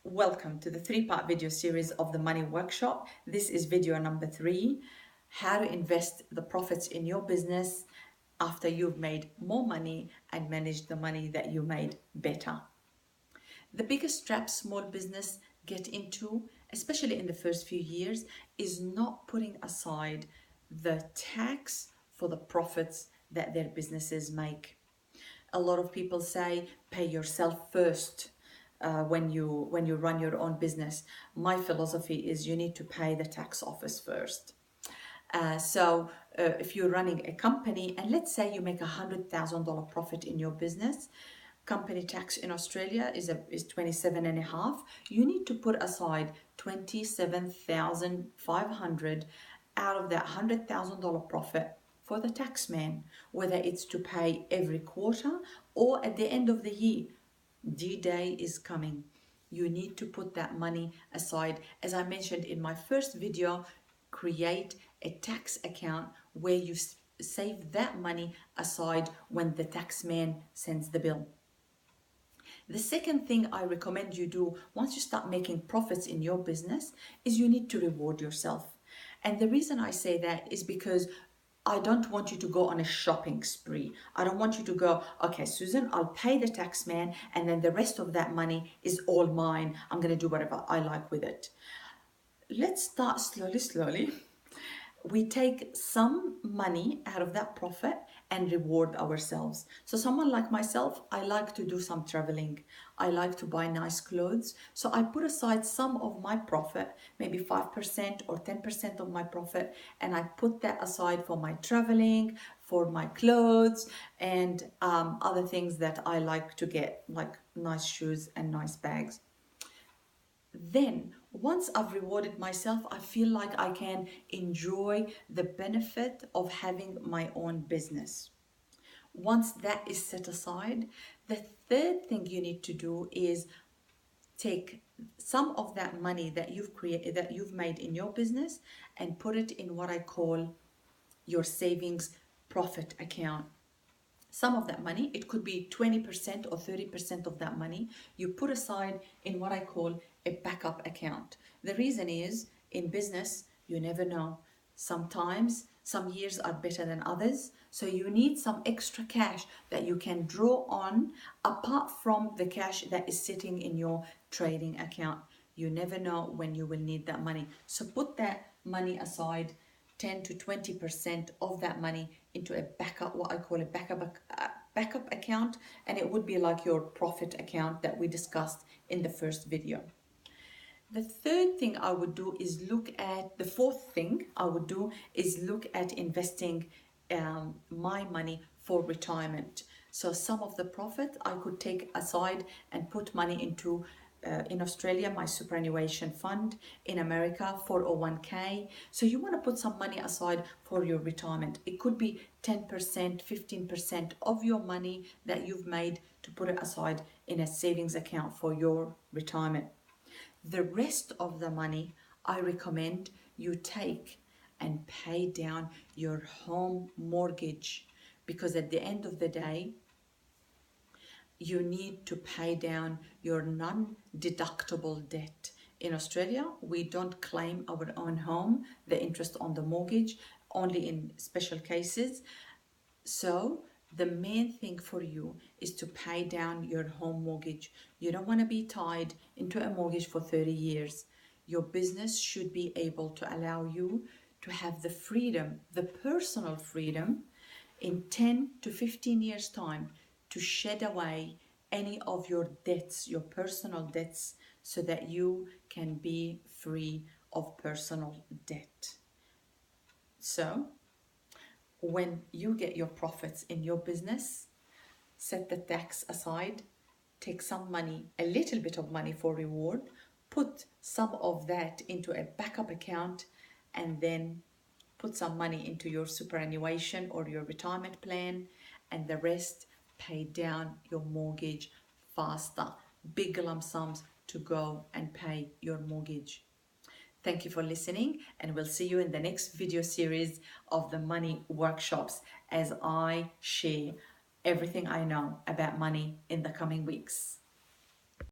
Welcome to the three-part video series of the Money Workshop. This is video number 3, how to invest the profits in your business after you've made more money and managed the money that you made better. The biggest trap small business get into, especially in the first few years, is not putting aside the tax for the profits that their businesses make. A lot of people say pay yourself first. When you run your own business, my philosophy is you need to pay the tax office first. If you're running a company and let's say you make $100,000 profit in your business, company tax in Australia is 27.5. You need to put aside 27,500 out of that $100,000 profit for the tax man, whether it's to pay every quarter or at the end of the year. D-Day is coming. You need to put that money aside. As I mentioned in my first video, create a tax account where you save that money aside when the tax man sends the bill. The second thing I recommend you do once you start making profits in your business is you need to reward yourself. And the reason I say that is because I don't want you to go on a shopping spree. I don't want you to go, okay, Susan, I'll pay the tax man and then the rest of that money is all mine. I'm going to do whatever I like with it. Let's start slowly. We take some money out of that profit and reward ourselves. So someone like myself, I like to do some traveling. I like to buy nice clothes. So I put aside some of my profit, maybe 5% or 10% of my profit, and I put that aside for my traveling, for my clothes, and other things that I like to get, like nice shoes and nice bags. Then once I've rewarded myself, I feel like I can enjoy the benefit of having my own business. Once that is set aside, the third thing you need to do is take some of that money that you've made in your business and put it in what I call your savings profit account. Some of that money, it could be 20% or 30% of that money, you put aside in what I call a backup account. The reason is, in business, you never know. Sometimes some years are better than others, so you need some extra cash that you can draw on apart from the cash that is sitting in your trading account. You never know when you will need that money. So put that money aside, 10 to 20% of that money into a backup, what I call a backup account, and it would be like your profit account that we discussed in the first video. The third thing I would do is the fourth thing I would do is look at investing my money for retirement. So some of the profit I could take aside and put money into in Australia, my superannuation fund, in America, 401k. So you want to put some money aside for your retirement. It could be 10%, 15% of your money that you've made to put it aside in a savings account for your retirement. The rest of the money, I recommend you take and pay down your home mortgage, because at the end of the day, you need to pay down your non-deductible debt. In Australia, we don't claim our own home, the interest on the mortgage, only in special cases. So the main thing for you is to pay down your home mortgage. You don't want to be tied into a mortgage for 30 years. Your business should be able to allow you to have the freedom, the personal freedom, in 10 to 15 years time to shed away any of your debts, your personal debts, so that you can be free of personal debt. So when you get your profits in your business, set the tax aside, take some money, a little bit of money for reward, put some of that into a backup account, and then put some money into your superannuation or your retirement plan, and the rest pay down your mortgage faster. Big lump sums to go and pay your mortgage. Thank you for listening, and we'll see you in the next video series of the Money Workshops as I share everything I know about money in the coming weeks.